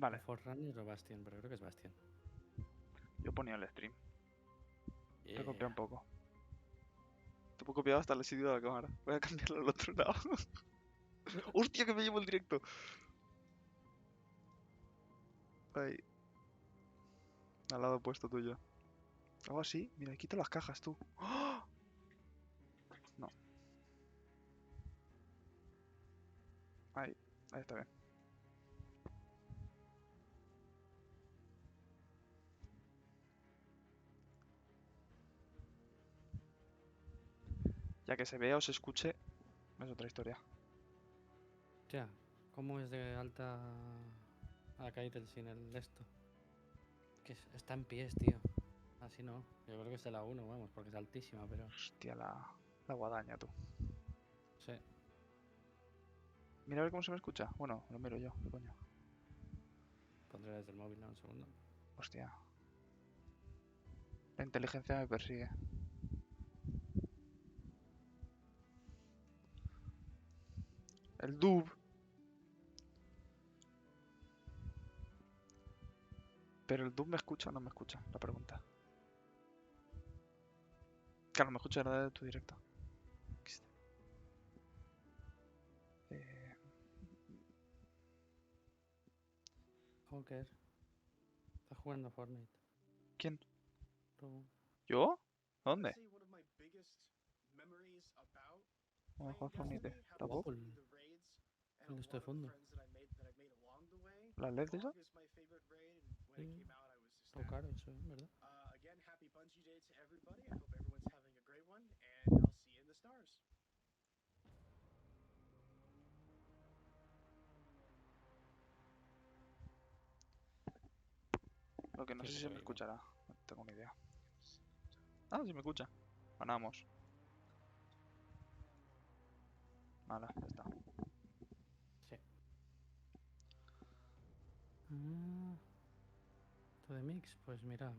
Vale, Forerunner o Bastion, pero creo que es Bastion. yo ponía el stream. Te copié Yeah. un poco. Te he copiado hasta el sitio de la cámara. Voy a cambiarlo al otro lado. ¡Hostia, que me llevo el directo! Ahí. Al lado opuesto tuyo. Algo así. Mira, quito las cajas, tú. ¡Oh! No. Ahí. Ahí está bien. Ya que se vea o se escuche, es otra historia. Hostia, ¿cómo es de alta a Keitel sin el esto? Que está en pies, tío. Así no. Yo creo que es de la 1, vamos, porque es altísima, pero... Hostia, la guadaña, tú. Sí. Mira a ver cómo se me escucha. Bueno, lo miro yo, ¿qué coño? Pondré desde el móvil, ¿no? Un segundo. Hostia. La inteligencia me persigue. El dub. Pero el dub me escucha o no me escucha, la pregunta. Claro, me escucha de tu directo. Joker. Está jugando Fortnite. ¿Quién? Tú. ¿Yo? ¿Dónde? No, Juan ni de. Guapo ¿Tampoco? el esto de fondo. ¿La LED esa? Sí. Todo caro eso, ¿verdad? Lo que no Sí, sé si que se se me ve igual. escuchará. No tengo ni idea. Ah, sí me escucha. Ganamos. Vale, ya está. Sí. Ah, ¿esto de mix? Pues mira,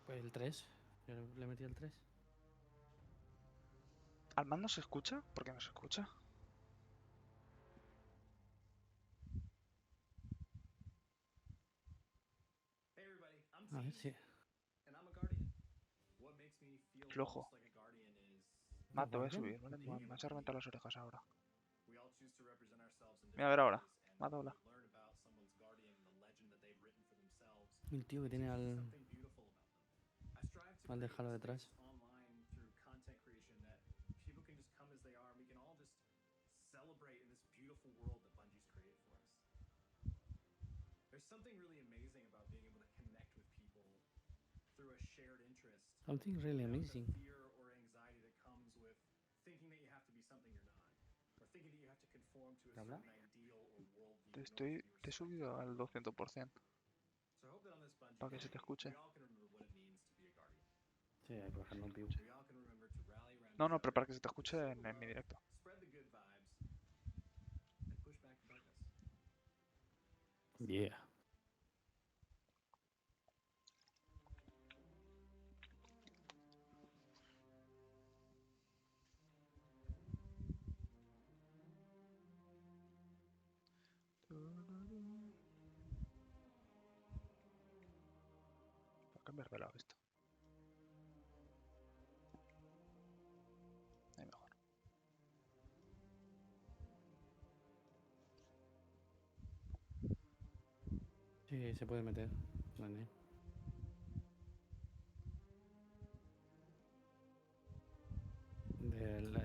pues el 3. Yo le metí el 3. ¿Al mando se escucha? ¿Por qué no se escucha? A ver si... Flojo. ¿El Mato, Guardian? subir, ¿vale? ¿A ti? Me vas a reventar las orejas ahora. Mira, a ver ahora. Mato, hola. El tío que tiene al dejarlo detrás. Something really amazing. ¿Te habla? Te he subido al 200%. Para que se te escuche. Sí, hay que bajarlo un piu. No, no, pero para que se te escuche en mi directo. Yeah. Voy a cambiar de lado esto. Ahí mejor. Sí, se puede meter. Vale.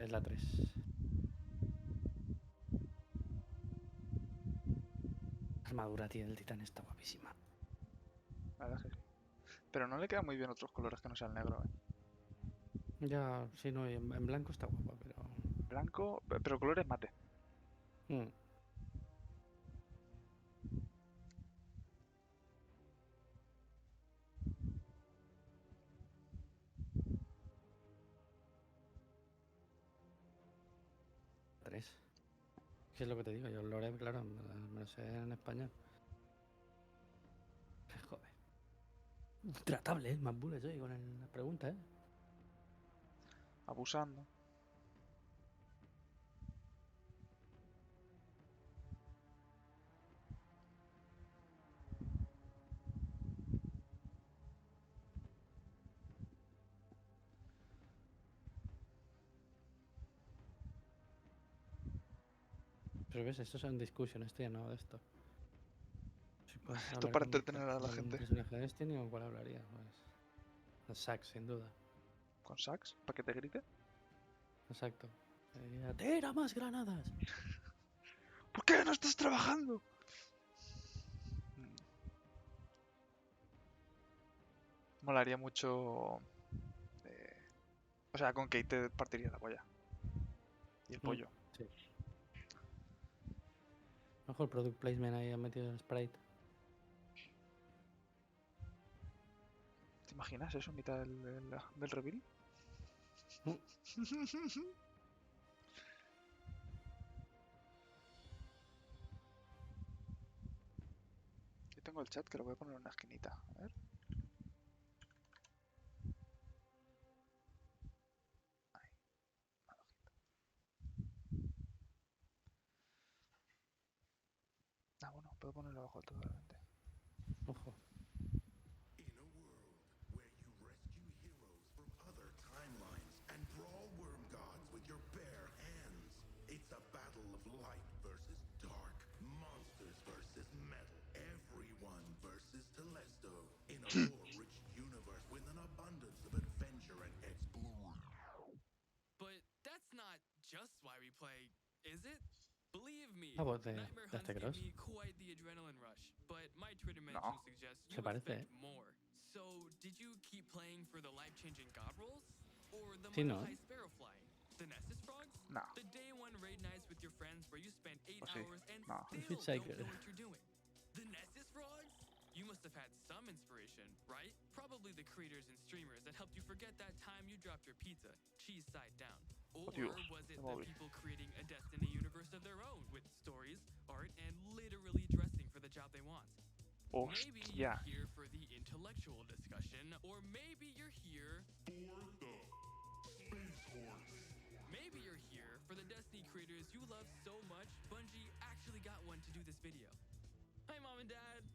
Es la 3. La armadura, tío, del titán está guapísima. La verdad es que sí. Pero no le quedan muy bien otros colores que no sea el negro, ¿eh? Ya, sí, no, en blanco está guapa, pero... Blanco, pero colores mate. Mm. Tres. ¿Qué es lo que te digo? Yo el lore, claro, me lo sé en español. Joder. Tratable, ¿eh? Más bullets hoy con la pregunta, ¿eh? Abusando. Pero ves, esto es un discussion, esto ya no de esto. Si puedes Esto hablar para con entretener a la algún gente. personaje de Destiny, ¿con cuál hablarías? Pues el Sax, sin duda. ¿Con sax? ¿Para que te grite? Exacto. Diría, ¡tira más granadas! ¿Por qué no estás trabajando? Mm, Molaría mucho... O sea, con Kate te partiría la polla. Y el pollo. Sí. Mejor product placement ahí ha metido el sprite. ¿Te imaginas eso en mitad del reveal? Mm. Yo tengo el chat que lo voy a poner en una esquinita. A ver. Ah, bueno, puedo ponerlo abajo todo realmente. Ojo. In a world where you rescue heroes from other timelines and brawl worm gods with your bare hands, it's a battle of light versus dark, monsters versus metal, everyone versus Telesto, in a lore-rich universe with an abundance of adventure and exploration. But that's not just why we play, is it? Believe me, La voz de Nightmare este Hunts give Cross. me quite the adrenaline rush, but my Twitter No. mention suggests Se you parece, expect more. So, did you keep playing for the life-changing god rolls? Or the Sí, Mile ¿no? High Sparrow flying? The Nessus frogs? No. The day one raid nights with your friends where you spend 8 Pues sí. hours and No. still It's like don't good. know what you're doing? The Nessus frogs? You must have had some inspiration, right? Probably the creators and streamers that helped you forget that time you dropped your pizza, cheese side down. Or Dios, was it qué the móvil. people creating a Destiny universe of their own with stories, art, and literally dressing for the job they want? Maybe you're Hostia. here for the intellectual discussion, or maybe you're here... Maybe you're here for the Destiny creators you love so much, Bungie actually got one to do this video. Hi, Mom and Dad.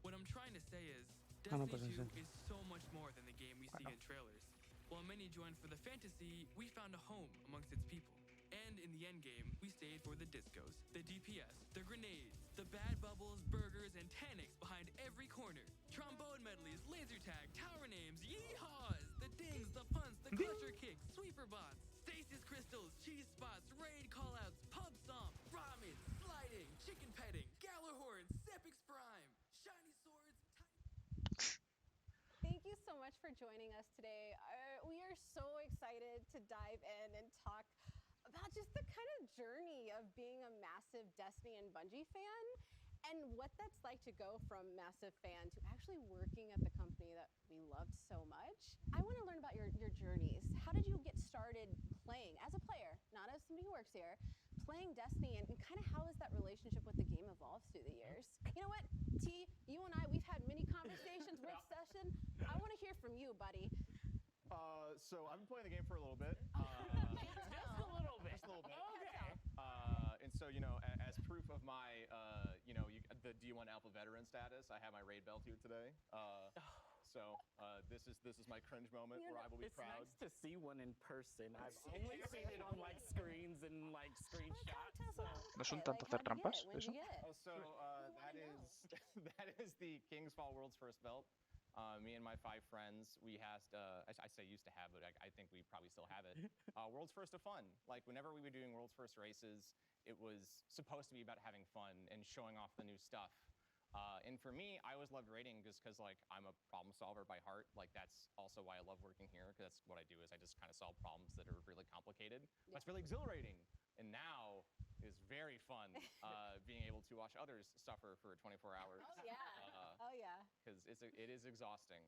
What I'm trying to say is, Ah, no, Destiny pues 2 is so much more than the game we see in trailers. While many joined for the fantasy, we found a home amongst its people. And in the endgame, we stayed for the discos, the DPS, the grenades, the bad bubbles, burgers, and Tanics behind every corner. Trombone medleys, laser tag, tower names, yeehaws, the dings, the punts, the clutcher kicks, sweeper bots, stasis crystals, cheese spots, raid callouts, pub stomp, ramen, sliding, chicken petting, Galar horns, Sepix prime, shiny swords, Thank you so much for joining us today. We are so excited to dive in and talk about just the kind of journey of being a massive Destiny and Bungie fan and what that's like to go from massive fan to actually working at the company that we loved so much. I want to learn about your journeys. How did you get started playing as a player, not as somebody who works here, playing Destiny, and kind of how has that relationship with the game evolved through the years? You know what, T, you and I, we've had many conversations with Session. I want to hear from you, buddy. So I've been playing the game for a little bit. Just a little bit. Just a little bit. And so, as proof of my, the D1 Alpha veteran status, I have my raid belt here today. So this is my cringe moment where I will be It's proud. nice to see one in person. I've only seen it on like screens and like screenshots. Tell us So. about ¿No es un it. tanto hacer How'd you get trampas, it? When'd eso? you get it? Oh, so that is the King's Fall World's First belt. Me and my 5 friends, we had, I say used to have, but I think we probably still have it. World's First of Fun. Like, whenever we were doing World's First races, it was supposed to be about having fun and showing off the new stuff. And for me, I always loved raiding just because, like, I'm a problem solver by heart. Like, that's also why I love working here, because that's what I do, is I just kind of solve problems that are really complicated. Yeah. That's really exhilarating. And now is very fun being able to watch others suffer for 24 hours. Oh yeah. Oh yeah. Because it is exhausting.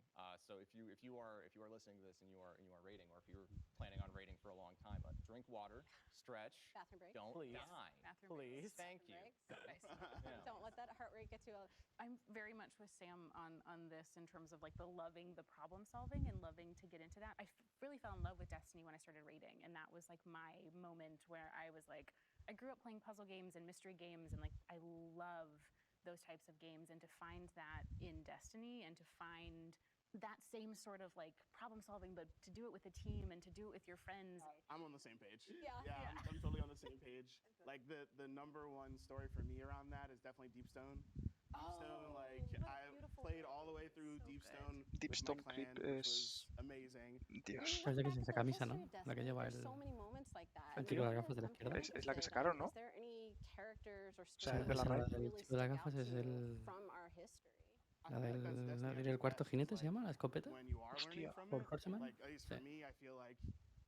So if you are listening to this and you are raiding, or if you're planning on raiding for a long time, drink water, stretch, Bathroom break. don't Please. die. Bathroom Please. Thank you. Breaks. Yeah. Don't let that heart rate get too low. I'm very much with Sam on this in terms of like the loving the problem solving and loving to get into that. I really fell in love with Destiny when I started raiding, and that was like my moment where I was like, I grew up playing puzzle games and mystery games, and like I love those types of games, and to find that in Destiny and to find that same sort of like problem solving, but to do it with a team and to do it with your friends. I'm on the same page. Yeah. I'm totally on the same page. Like the number one story for me around that is definitely Deepstone. Deepstone, like what a I beautiful played game. all the way through So good. Deepstone Deepstone with my Clip clan, which es... was amazing. When Dios. you Parece look que es back esa at the camisa, history ¿no? of La que Destiny, lleva there's so many moments like that. el And chico de las I'm- gafas de la I'm izquierda. kinda Es la que interested, sacaron, ¿no? Is there any characters or O sea, stories de la that raid. El really chico de las stick out gafas to es you el... from our history? I La feel like that's del... Destiny at ¿El its cuarto best. jinete It's se llama? ¿La like escopeta? when you are learning Hostia. from ¿Por it. Horseman? Like at least for Sí. me, I feel like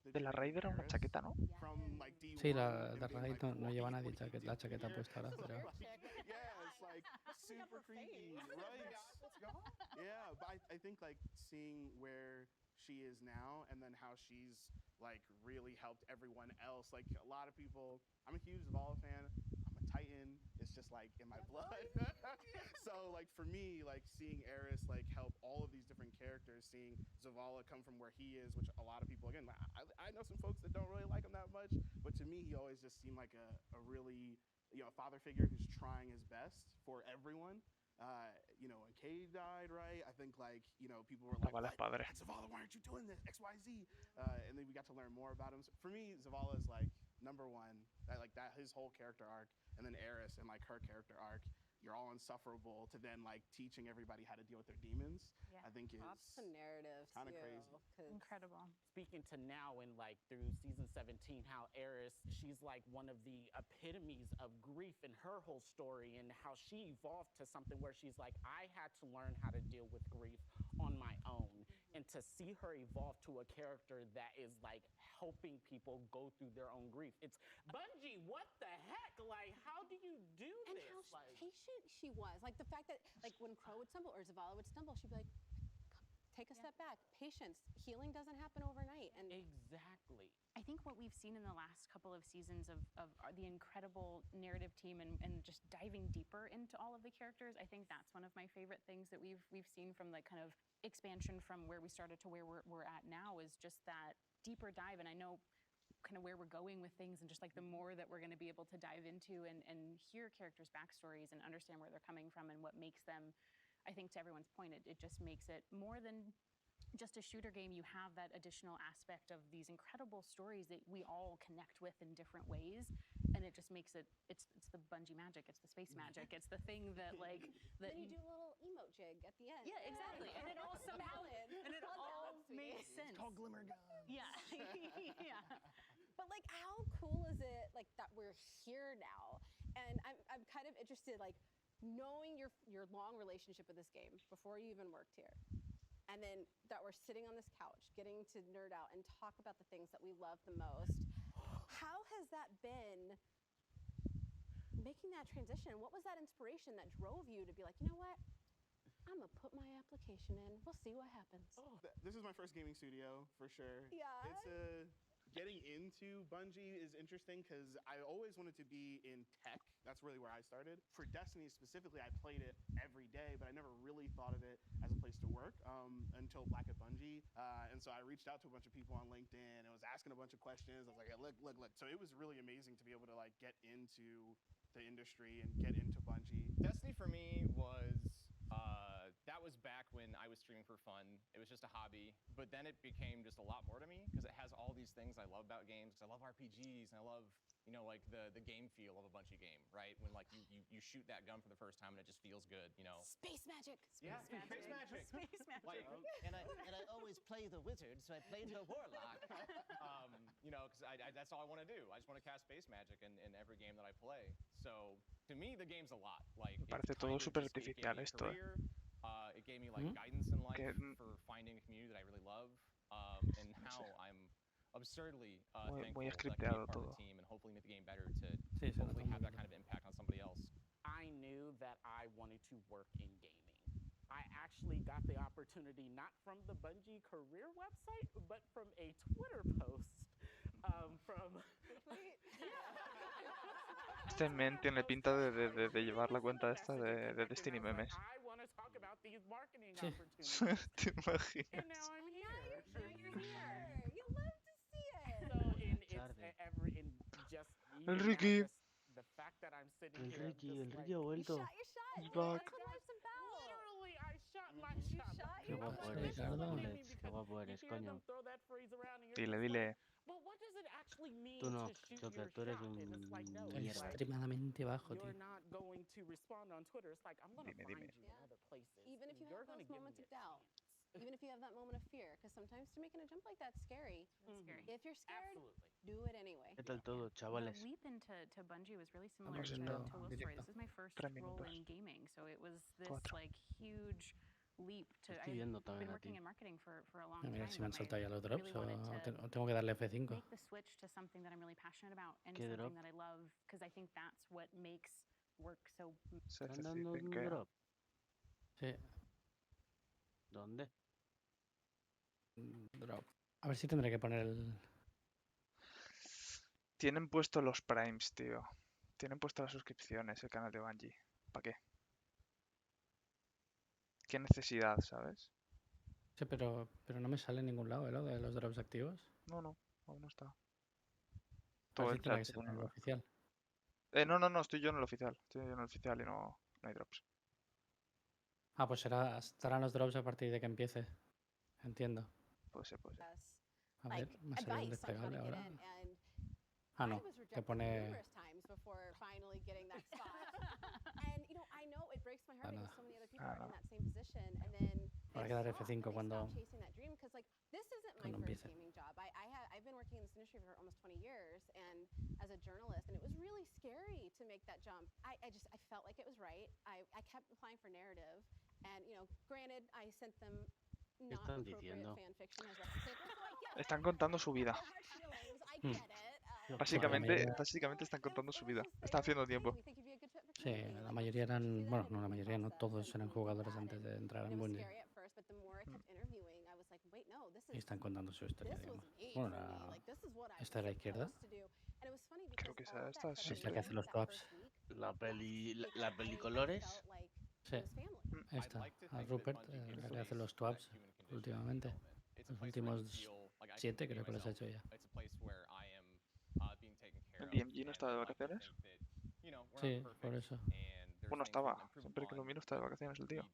the De la journey raid era of una Eris chaqueta, ¿no? from like D1 Sí, la and de being Raid like, no lleva "What nadie are you la chaqueta doing puesta ahora, here?" pero... Like, yeah, it's like super creepy, right? Yeah, but I think like seeing where she is now and then how she's like really helped everyone else. Like a lot of people, I'm a huge Zavala fan. I'm a Titan. It's just like in my blood. So like for me, like seeing Eris like help all of these different characters, seeing Zavala come from where he is, which a lot of people again, I know some folks that don't really like him that much, but to me he always just seemed like a really father figure who's trying his best for everyone. When Cade died, right? I think like people were like, Zavala es padre. Zavala, why aren't you doing this? X, Y, Z. And then we got to learn more about him. So for me, Zavala is like number one. That his whole character arc, and then Eris and like her character arc. You're all insufferable to then like teaching everybody how to deal with their demons. Yeah. I think is That's the narrative kinda too, crazy. 'cause Incredible. Speaking to now and like through season 17, how Eris, she's like one of the epitomes of grief in her whole story, and how she evolved to something where she's like, I had to learn how to deal with grief on my own, and to see her evolve to a character that is like helping people go through their own grief. It's Bungie, what the heck? Like, how do you do and this? how patient she was. Like the fact that like when Crow would stumble or Zavala would stumble, she'd be like, take a step back. Patience. Healing doesn't happen overnight. And Exactly. I think what we've seen in the last couple of seasons of the incredible narrative team and just diving deeper into all of the characters, I think that's one of my favorite things that we've seen from the kind of expansion from where we started to where we're at now, is just that deeper dive. And I know kind of where we're going with things, and just like the more that we're going to be able to dive into and hear characters' backstories and understand where they're coming from and what makes them, I think to everyone's point, it just makes it more than just a shooter game. You have that additional aspect of these incredible stories that we all connect with in different ways, and it just makes it, it's the Bungie magic, it's the space magic, it's the thing that like that. then you do a little emote jig at the end. Yeah, exactly, and it all somehow and it all makes sense. It's called Glimmer Gun. Yeah, yeah. But like, how cool is it like that we're here now? And I'm kind of interested, like knowing your long relationship with this game before you even worked here, and then that we're sitting on this couch getting to nerd out and talk about the things that we love the most. How has that been? Making that transition, what was that inspiration that drove you to be like, you know what? I'm gonna put my application in. We'll see what happens. This is my first gaming studio for sure. Yeah. It's getting into Bungie is interesting because I always wanted to be in tech. That's really where I started. For Destiny specifically, I played it every day, but I never really thought of it as a place to work until Black at Bungie. And so I reached out to a bunch of people on LinkedIn and was asking a bunch of questions. I was like, hey, look. So it was really amazing to be able to like get into the industry and get into Bungie. Destiny for me was that was back when I was streaming for fun. It was just a hobby, but then it became just a lot more to me because it has all these things I love about games. I love RPGs and I love like the game feel of a Bungie game, right? When like you shoot that gun for the first time and it just feels good, Space magic. Yeah, space magic. Space magic. Like, and I always play the wizard, so I played the warlock. because that's all I want to do. I just want to cast space magic in every game that I play. So to me, the game's a lot. Like, Me parece todo súper artificial esto, It gave me like guidance in life Que- for finding a community that I really love, and now I'm absurdly Muy thankful that I can be a scripteado part of todo. the team and hopefully make the game better to Sí, se nota hopefully have muy that kind of impact on somebody else. I knew that I wanted to work in gaming. I actually got the opportunity not from the Bungie career website, but from a Twitter post from... Este men tiene pinta de llevar la cuenta esta de Destiny Memes. I want to talk about these marketing Sí. opportunities. ¿Te imaginas? And now I'm here. You're here. You love to see it. So in El Ricky. The fact that I'm sitting El here, Ricky, I'm el just Ricky ha You vuelto. shot your shot. He's back. That's what life's about. literally, I shot my You shot. shot ¿Qué guapo pasa, eres, Ricardo? Bullets, qué guapo eres, coño. Dile. Tú no, Joker, tú eres un mierda. Extremadamente bajo, tío. Dime. Even if you have those moments of doubt, even if you have that moment of fear, because sometimes to making a jump like that's scary. Scary. If you're scared, do it anyway. ¿Qué tal todo, The chavales? leap into Bungie was really similar Vamos to en Will's story. directo. This is my first 3 role minutos. in gaming, so it was this 4. like huge leap to. Estoy I've viendo been también a working ti. in marketing for a long A ver time, si me han but saltado ya los drops really o wanted to tengo que darle F5. make the switch to something that I'm really passionate about and ¿Qué drop? something that I love, because I think that's what makes work so. Se ¿Están dando dicen un que drop? Sí, ¿Dónde? drop. A ver si tendré que poner el... tienen puesto los primes, tío. Tienen puesto las suscripciones, el canal de Bungie. ¿Para qué? ¿Qué necesidad, sabes? Sí, pero no me sale en ningún lado, ¿eh? Lo de los drops activos. No, aún no está. A Todo ver el si tendrá chat que se ser en el pone. oficial. No, estoy yo en el oficial. Estoy yo en el oficial y no hay drops. Ah, pues estarán los drops a partir de que empiece. Entiendo. Puede ser. A ver, me ha salido un Advice on how desplegable to get ahora. in, and Ah, I no. was Que rejected pone... numerous times before finally getting that spot. And I know it breaks my heart Nada. because so many other people are in that same position, and then Habrá they que dar stop, F5 and they cuando... stop chasing that dream, because this isn't my cuando first empiece. gaming job. I've been working in this industry for almost 20 years, and as a journalist, and it was really scary to make that jump. I felt like it was right. I kept applying for narrative, and granted, I sent them not están appropriate diciendo? fan fiction as reference paper, so I get it. Están contando su vida. They hurt feelings, I Hmm. get it. Básicamente están contando su vida. Están haciendo tiempo. Sí, la mayoría eran... Bueno, no la mayoría, no todos eran jugadores antes de entrar en Bungie. Y están contando su historia, digamos. Bueno, esta de la izquierda. Creo que esta Sí, es la que hace los swaps. La pelicolores. Sí, esta. A Rupert, la que hace los swaps últimamente. Los últimos 7 creo que los ha hecho ya. ¿El DMG no está de vacaciones? Sí, por eso. Bueno, estaba. Siempre que lo miro está de vacaciones el tío.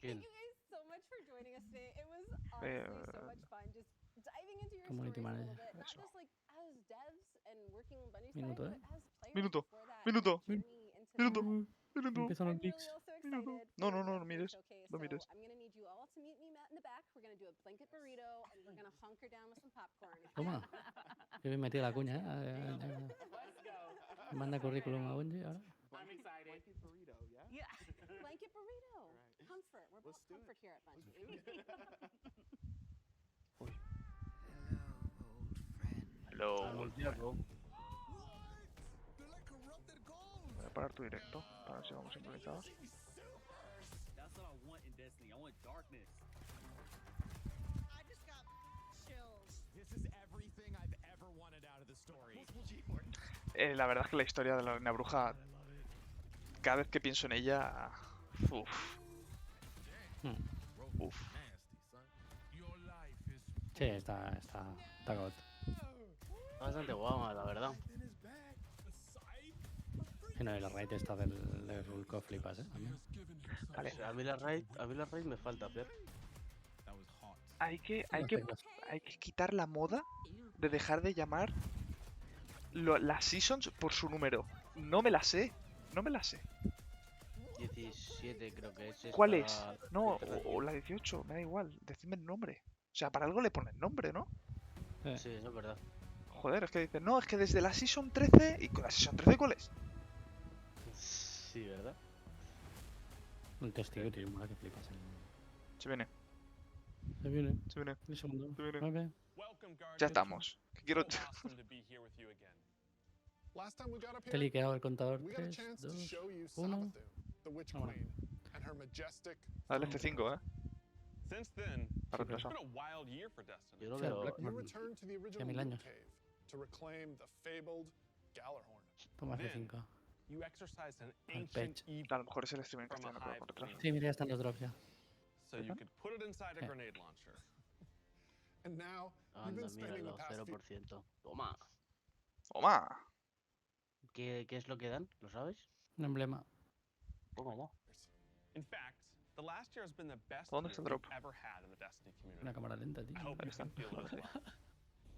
¿Quién? Community manager. Minuto. Empiezan los leaks. No mires. No mires. Toma. Qué bien metida la cuña, ¿eh? Me manda currículum a Bungie ahora. Blanket burrito, yeah? Blanket burrito. Comfort. We're both comfort here at Bungie. Hello, Al diablo. Voy a parar tu directo para ver si vamos sincronizados. That's what I want in Destiny. I want darkness. I just got chills. This is everything I've ever wanted out of the story. La verdad es que la historia de la reina bruja, cada vez que pienso en ella, uff. Sí, está God. Bastante guapa, la verdad. Y no, y la raid está del Rulco flipas, también. Vale. A mí la raid me falta hacer. Hay que quitar la moda de dejar de llamar las seasons por su número. No me la sé. 17 creo que es. ¿Cuál es? No, o la 18, me da igual. Decidme el nombre. O sea, para algo le ponen nombre, ¿no? Sí, eso es verdad. Joder, es que dicen, no, es que desde la Season 13... ¿Y con la Season 13 cuál es? Sí, ¿verdad? Un testigo, tío, mola que flipas. Se viene. Un segundo. Ok. Ya estamos. Que quiero... Last time we got up Te he here, liqueado el contador. we got a 3, chance to 2, show you 1. Sabathu, the Witch Vámonos. Queen, and her majestic. Dale F5, Since then, Para it's retrasar. been a wild year for Destiny. Yo lo Sí, el veo. Blackmore. You return to the original 1000 Loot años. Cave to reclaim the fabled Gallarhorn. Toma Then, F5. You exercised an Al ancient pech. evil A lo mejor es el streaming from a castellano, pero hive por retraso. queen, Sí, mira, ya están los drops ya. so you could put it inside a Sí. grenade launcher. And now, you've Anda, been spending the míralo, past few 0%. Toma. ¡Toma! ¿Qué es lo que dan? ¿Lo sabes? Un emblema. Tómala. In fact, The last year has been the best ¿Dónde year está el we've drop? ever had in the Destiny community. Una cámara lenta, tío. I hope Ahí you están. can feel it as well.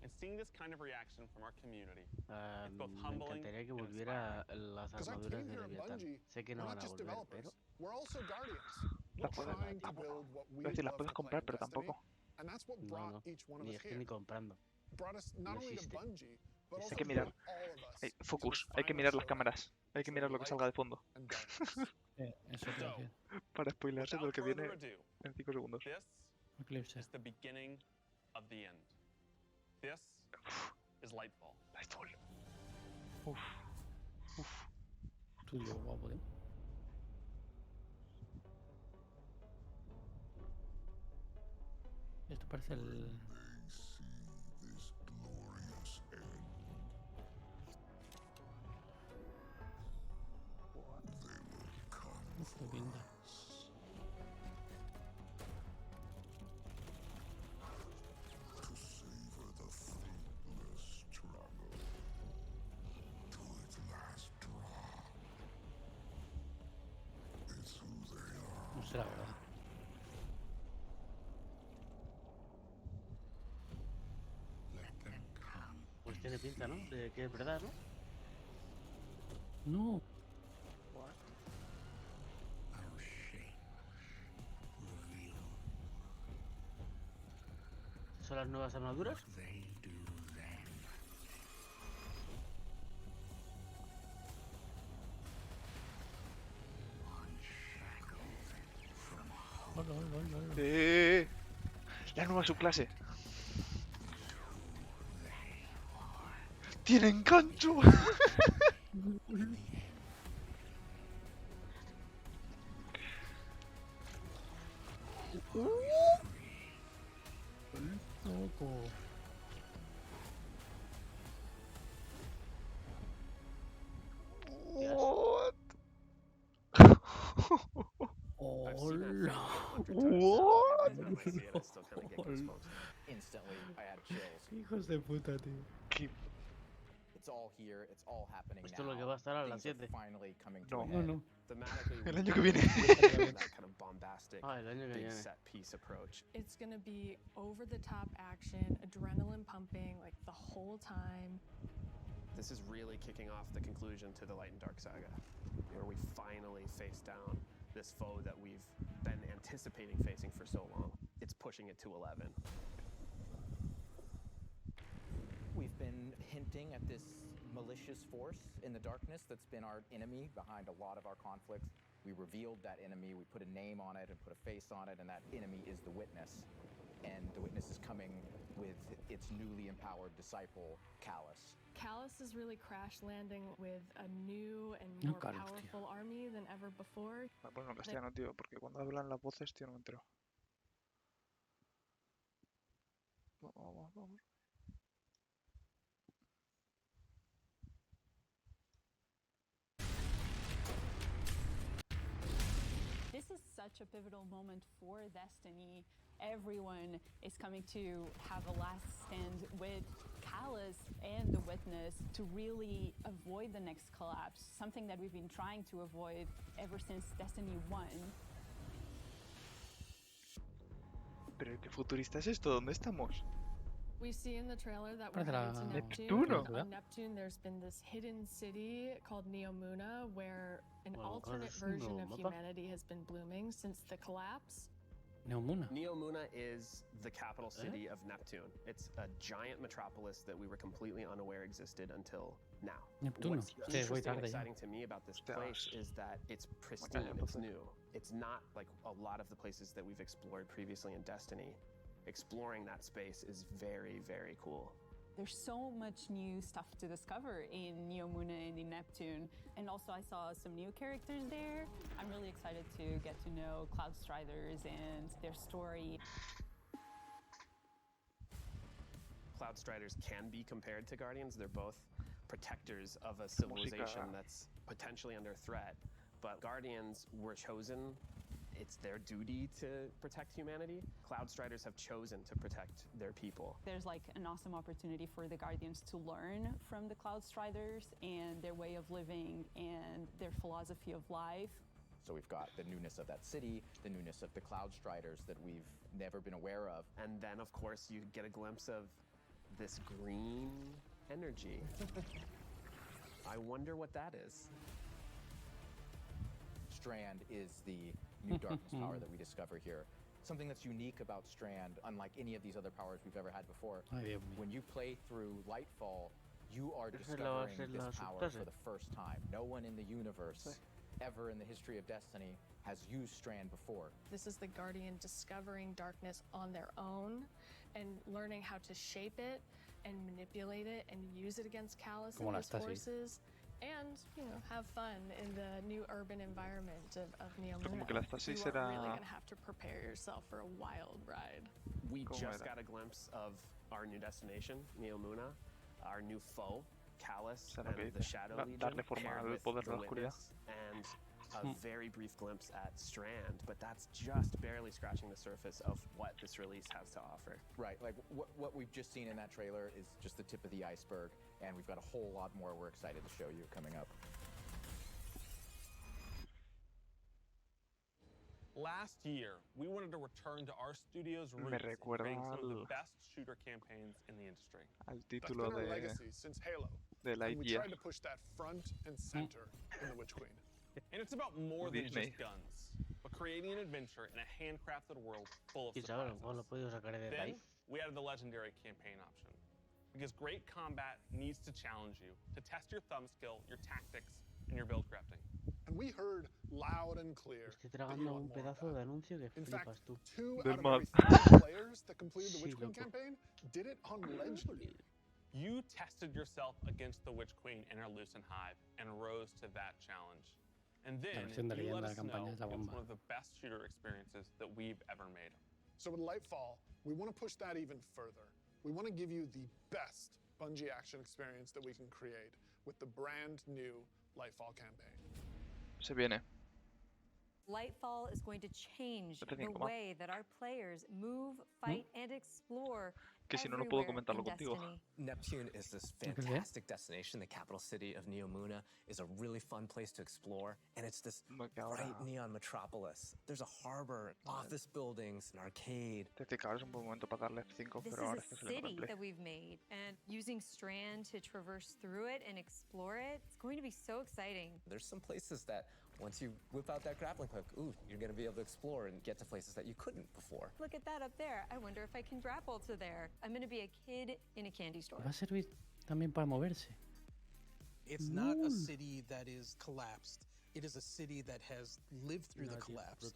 And seeing this kind of reaction from our community, it's both Me humbling encantaría que and volviera inspiring. las Because I armaduras came de here at Leviatán. Bungie, Sé que we're no not van a just volver, developers, pero we're also guardians. La We're puedo. trying to build what we Voy a decir, la love puedes to play comprar, in pero Destiny, tampoco. and that's what no, brought no. each one of Ni us es que here. ni comprando. Brought us not No only to existe. Bungie, but Hay also que mirar. brought all of us to Focus. this Hay que final mirar las showdown cámaras. Hay que mirar lo que between salga de fondo. light and darkness. Eso te decía. Para spoilearse lo Without que viene further ado, en 5 segundos. this Eclipse. is the beginning of the end. This is Lightfall. Lightfall. Uf. Uf. Tuyo, guapo, ¿eh? Esto parece el... Uf, qué pinta. No sé la verdad. Pues tiene pinta, ¿no? De que es verdad, ¿no? No. ¿Son las nuevas armaduras? La nueva subclase. ¡Tienen gancho! Loco. What? I've seen that Hola. film 100 times now. What? Every time I see it, I still kind of get goosebumps. Instantly, I had chills. Hijos de puta, tío. It's all here. It's all happening Esto now. es lo que va a estar a las Things are 7. finally coming to No. a No, head. no. Thematically, El we año que viene. that kind of bombastic, El año que big viene. set piece approach. It's gonna be over-the-top action, adrenaline pumping, like the whole time. This is really kicking off the conclusion to the Light and Dark saga, where we finally face down this foe that we've been anticipating facing for so long. It's pushing it to 11. We've been hinting at this malicious force in the darkness that's been our enemy behind a lot of our conflicts. We revealed that enemy, we put a name on it and put a face on it, and that enemy is the Witness. And the Witness is coming with its newly empowered disciple, Callus. Callus is really crash landing with a new and No, more Callus, powerful army than ever before. Bueno, en castellano, tío, porque cuando hablan las voces, tío, no me entero. Vamos. This is such a pivotal moment for Destiny. Everyone is coming to have a last stand with Callus and the Witness to really avoid the next collapse, something that we've been trying to avoid ever since Destiny 1. Pero qué futurista es esto, ¿dónde estamos? We see in the trailer that we're Parece heading to la Neptune. Neptuno. On Neptune, there's been this hidden city called Neomuna, where an Well, alternate that's version no of mapa. humanity has been blooming since the collapse. Neomuna. Neomuna is the capital city of Neptune. It's a giant metropolis that we were completely unaware existed until now. Neptuno. What's Sí, voy interesting and tarde ya. exciting to me about this place is that it's pristine, it's new. It's not like a lot of the places that we've explored previously in Destiny. Exploring that space is very, very cool. There's so much new stuff to discover in Neomuna and in Neptune. And also I saw some new characters there. I'm really excited to get to know Cloud Striders and their story. Cloud Striders can be compared to Guardians. They're both protectors of a civilization that's potentially under threat. But Guardians were chosen. It's their duty to protect humanity. Cloud Striders have chosen to protect their people. There's like an awesome opportunity for the Guardians to learn from the Cloud Striders and their way of living and their philosophy of life. So we've got the newness of that city, the newness of the Cloud Striders that we've never been aware of. And then, of course, you get a glimpse of this green energy. I wonder what that is. Strand is the new darkness power that we discover here. Something that's unique about Strand, unlike any of these other powers we've ever had before, when you play through Lightfall, you are discovering this power for the first time. No one in the universe ever in the history of Destiny has used Strand before. This is the Guardian discovering darkness on their own and learning how to shape it and manipulate it and use it against Callus and his forces. And, you know, have fun in the new urban environment of Neo Luna. You are really going to have to prepare yourself for a wild ride. We just got a glimpse of our new destination, Neo Luna, our new foe, Callus, and the Shadow Legion, paired with the Witness, and a very brief glimpse at Strand, but that's just barely scratching the surface of what this release has to offer. Right, like what we've just seen in that trailer is just the tip of the iceberg, and we've got a whole lot more we're excited to show you coming up. Last year, we wanted to return to our studio's roots and bring some of the best shooter campaigns in the industry. That's been our legacy since Halo, and we tried to push that front and center in The Witch Queen. And it's about more than just guns, but creating an adventure in a handcrafted world full of surprises. Then, we added the Legendary campaign option, because great combat needs to challenge you, to test your thumb skill, your tactics, and your build crafting. And we heard loud and clear that you want more of that. In fact, 2 out of every 3 players that completed the Witch Queen campaign did it on Legendary. You tested yourself against the Witch Queen in our Lucent Hive and rose to that challenge. And then you let us know it's one of the best shooter experiences that we've ever made. So with Lightfall, we want to push that even further. We want to give you the best Bungie action experience that we can create with the brand new Lightfall campaign. Se viene. Lightfall is going to change the way that our players move, fight, and explore. Que si no, no puedo comentarlo contigo. Neptune is this fantastic destination. The capital city of Neo Luna is a really fun place to explore, and it's this bright neon metropolis. There's a harbor, office buildings, an arcade. This is a city that we've made, and using Strand to traverse through it and explore it, it's going to be so exciting. There's some places that once you whip out that grappling hook, you're going to be able to explore and get to places that you couldn't before. Look at that up there. I wonder if I can grapple to there. I'm going to be a kid in a candy store. Va a servir también para moverse. It's not a city that is collapsed. It is a city that has lived through the collapse.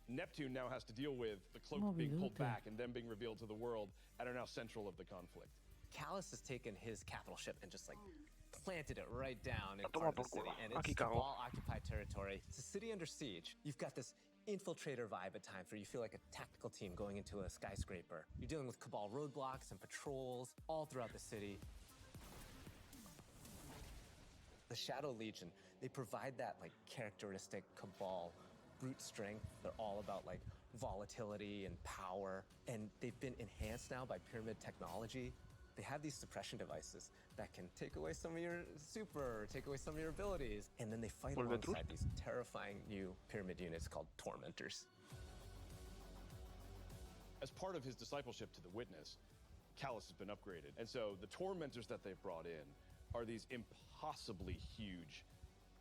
Neptune now has to deal with the cloak being pulled back and then being revealed to the world and are now central of the conflict. Callus has taken his capital ship and just planted it right down in part of the city, and it's Cabal-occupied territory. It's a city under siege. You've got this infiltrator vibe at times where you feel like a tactical team going into a skyscraper. You're dealing with Cabal roadblocks and patrols all throughout the city. The Shadow Legion, they provide that characteristic Cabal brute strength. They're all about volatility and power, and they've been enhanced now by pyramid technology. They have these suppression devices that can take away some of your super, take away some of your abilities, and then they fight alongside these terrifying new pyramid units called Tormentors. As part of his discipleship to the Witness, Callus has been upgraded, and so the Tormentors that they've brought in are these impossibly huge,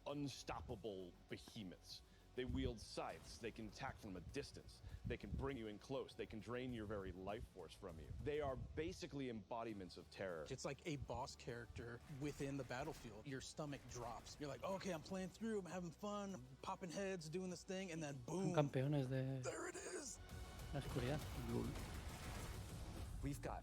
unstoppable behemoths. They wield scythes, they can attack from a distance, they can bring you in close, they can drain your very life force from you. They are basically embodiments of terror. It's like a boss character within the battlefield. Your stomach drops. You're like, okay, I'm playing through, I'm having fun, I'm popping heads, doing this thing, and then boom. Son campeones de there it is. La oscuridad. We've got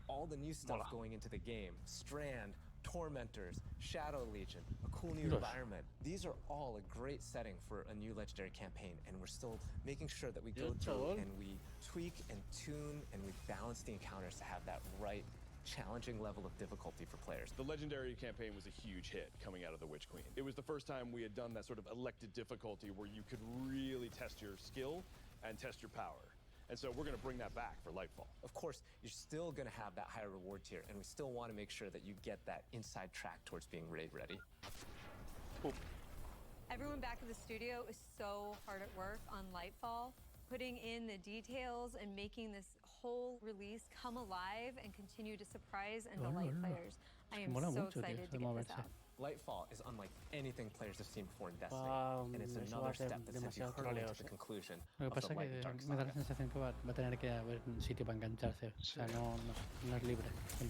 all the new stuff going into the game. Strand, Tormentors, Shadow Legion, a cool new environment. These are all a great setting for a new Legendary campaign, and we're still making sure that we go through and we tweak and tune and we balance the encounters to have that right challenging level of difficulty for players. The Legendary campaign was a huge hit coming out of the Witch Queen. It was the first time we had done that sort of elected difficulty where you could really test your skill and test your power. And so we're going to bring that back for Lightfall. Of course, you're still going to have that higher reward tier, and we still want to make sure that you get that inside track towards being raid ready. Everyone back at the studio is so hard at work on Lightfall, putting in the details and making this whole release come alive and continue to surprise and delight players. I am so excited to get this out. Lightfall is unlike anything players have seen before in Destiny, and it's another step that sends you hurtling to the conclusion Lo que of pasa the es Light que and Dark me da la saga. sensación que va a tener que haber un sitio para engancharse. O sea, no es libre, 100%.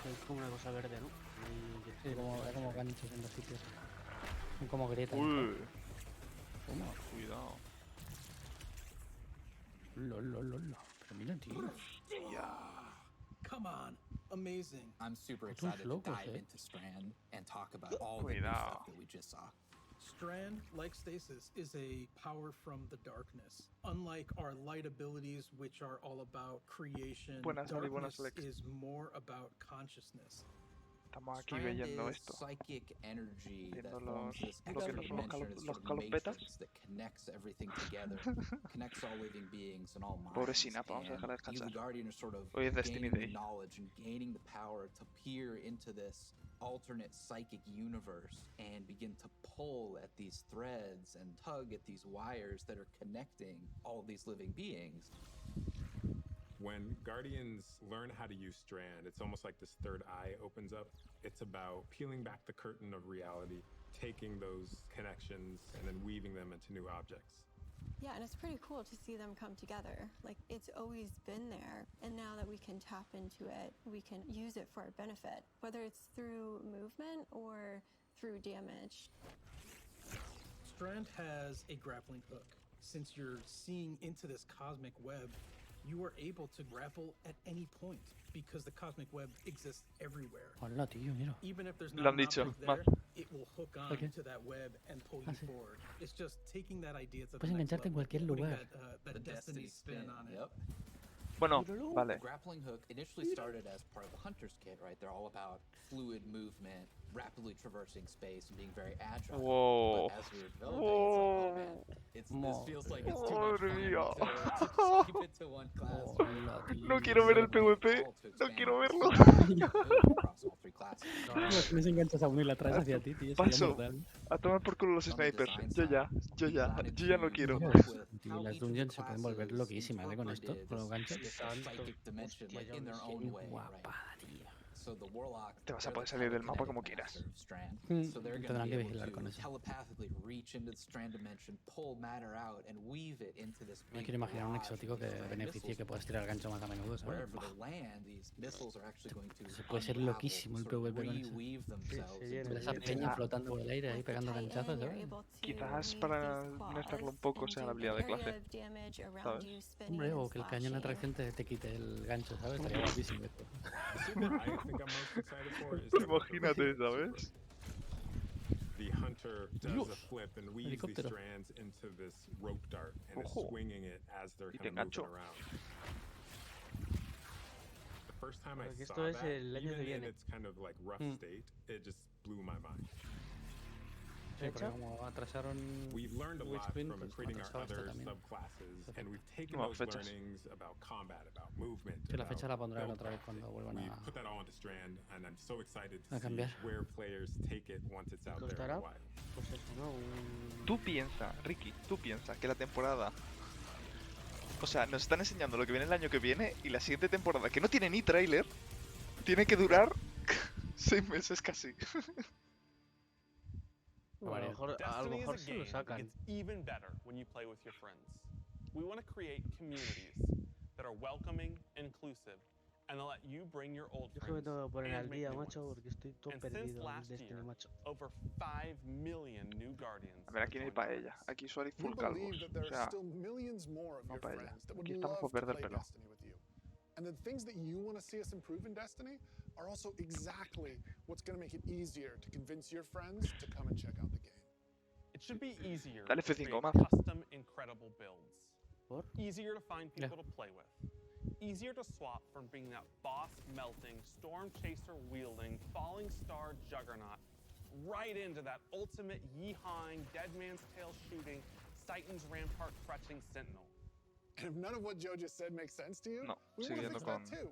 Es como una cosa verde, ¿no? Sí, como ganchos en los sitios. Son como grietas. Uy. ¿Cómo? Cuidado. Lol. Pero mira, tío. Come on. Amazing. I'm super excited to dive into Strand and talk about all the new stuff that we just saw. Strand, like Stasis, is a power from the darkness. Unlike our light abilities, which are all about creation, darkness is more about consciousness. Estamos aquí leyendo esto. Psychic energy that Viendo forms this extra dimension, this sort of matrix that connects everything together, connects all living beings and all minds. Pobre Sinap, vamos a dejarla You, the descansar. Guardian, are sort of Hoy es Destiny gaining Day. knowledge and gaining the power to peer into this alternate psychic universe and begin to pull at these threads and tug at these wires that are connecting all of these living beings. When Guardians learn how to use Strand, it's almost like this third eye opens up. It's about peeling back the curtain of reality, taking those connections and then weaving them into new objects. Yeah, and it's pretty cool to see them come together. Like, it's always been there, and now that we can tap into it, we can use it for our benefit, whether it's through movement or through damage. Strand has a grappling hook. Since you're seeing into this cosmic web, you are able to grapple at any point because the cosmic web exists everywhere. Hola, tío, mira. Even if there's Lo not han dicho. an object there, it will hook on Okay. to that web and pull you forward. It's just taking that idea to the Puedes next engancharte en level, cualquier putting lugar. that The Destiny spin on it. Yep. Bueno, The vale. grappling hook initially started as part of the Hunter's Kit, right? They're all about fluid movement, rapidly traversing space, and being very agile. Whoa. But as we were developing, it's like, oh man, this feels like it's too much fun to just keep it to one class. No quiero ver el PvP. No quiero verlo. Across all three classes. No se enganchas a uno y la traes hacia ti, tío. Sería Paso. mortal. A tomar por culo los snipers. Yo ya no quiero. Tío, las dungeons se pueden volver loquísimas, con esto, con los ganchos. Psychic dimension, like in their own way, guapada, tío. So the warlock, Te vas a poder salir del mapa como quieras. So they're going to Tendrán be que able vigilar con to eso. telepathically reach into the strand dimension, pull matter out, and weave it into this Me big quiero imaginar un barrage exótico of que these beneficie missiles. que puedas tirar el gancho más a menudo, ¿sabes? Wherever they land, these missiles are actually going to Se puede ser unravel, loquísimo el sort of PvP con eso. reweave themselves into Esa peña flotando por el aire ahí pegando ganchazos, ¿sabes? Quizás para nerfearlo un poco sea la habilidad de clase. ¿Sabes? Hombre, o que el cañón de atracción te quite el gancho, ¿sabes? Estaría guapísimo esto. The thing that I think I'm most excited for is Imagínate, ¿sabes? the hunter does Dios. a flip and weaves these Helicóptero. strands into this rope dart and is Ojo. swinging it as they're Y te kind of moving enganchó. around. The first time I Porque saw esto es that, el año even que in viene. its kind of like rough state, it just blew my mind. Sí, porque como atrasaron We've learned a lot Witchwind, from pues creating our atrasaba esto other también. subclasses, and we've taken No, those fechas. learnings about combat, about movement. Sí, la about fecha la pondrán build otra vez crafting. cuando vuelvan We've a... put that all into Strand, and I'm so excited to a cambiar. see where players take it once it's out there in ¿Costará? the wild. Pues esto, ¿no? Un... Tú piensa, Ricky, tú piensa que la temporada... O sea, nos están enseñando lo que viene el año que viene y la siguiente temporada, que no tiene ni tráiler, tiene que durar 6 meses casi. A lo mejor, Destiny is a se lo game that sacan. gets even better when you play with your friends. We want to create communities that are welcoming, inclusive, and that let you bring your old Yo que me friends tengo que poner and al make día, new macho, ones. porque estoy todo And since perdido en last Destiny, year, macho. over 5 million new Guardians A ver, aquí no hay have joined paella. Aquí solo hay We full believe calvos. that there O are sea, still millions more of no your paella. friends that would Aquí estamos love por to perder play pelo. Destiny with you. And the things that you want to see us improve in Destiny are also exactly what's going to make it easier to convince your friends to come and check out the game. It should be easier Dale to F5 create más. custom, incredible builds. ¿Por? Easier to find people to play with. Easier to swap from being that boss melting, storm chaser wielding, falling star juggernaut right into that ultimate yeehawing, dead man's tail shooting, Titan's rampart crutching sentinel. And if none of what Joe just said makes sense to you, No, we want to siguiendo fix con... that too.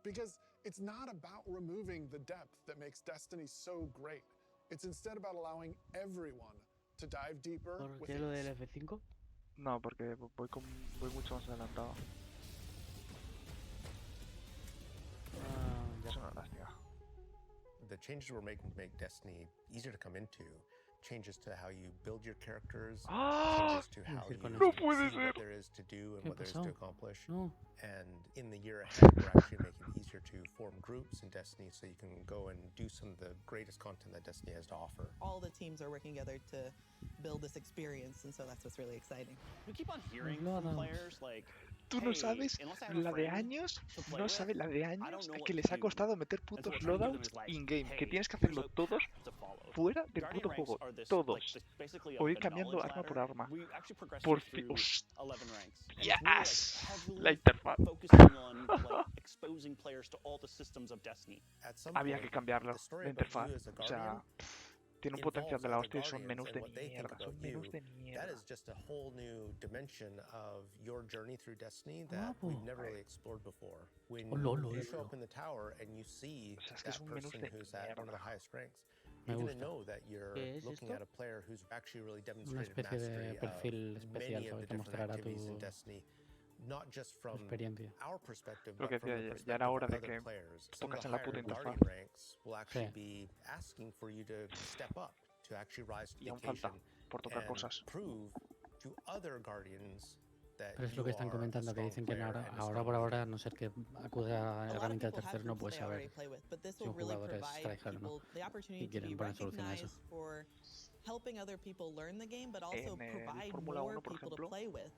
Because it's not about removing the depth that makes Destiny so great. It's instead about allowing everyone to dive deeper ¿Por with qué lo ease. del F5? No, porque voy mucho más adelantado. Es una lástima. The changes we're making to make Destiny easier to come into, changes to how you build your characters, changes to how you see what there is to do and what there is to accomplish. And in the year ahead, we're actually making it easier to form groups in Destiny so you can go and do some of the greatest content that Destiny has to offer. All the teams are working together to build this experience, and so that's what's really exciting. We keep on hearing from players like, Tú no sabes la de años, no sabes la de años que les ha costado meter putos loadouts in-game, que tienes que hacerlo todos fuera del puto juego, todos. O ir cambiando arma por arma. Por fin. ¡Yes! La interfaz. Había que cambiarlo, la interfaz. O sea, tiene un potencial de la hostia y son menús de mierda. Son menús de mierda. That is just a whole new dimension of your journey through Destiny that we've never really explored before. When you show up in the tower and you see that person who's at one of the highest ranks, you're going to know that you're looking at a player who's actually really demonstrated mastery of many of the different activities in Destiny. Not just from our perspective, but from the perspective of other players. Some of the higher Guardian ranks will actually be asking for you to step up, to actually rise to the occasion and prove to other Guardians that Pero es lo que están comentando, que dicen que ahora por ahora, a no ser que acuda a herramienta de tercero, no puedes saber si un jugador es tryhard o no. Y quieren poner solución a eso. Helping other people learn the game, but also provide more people to play with.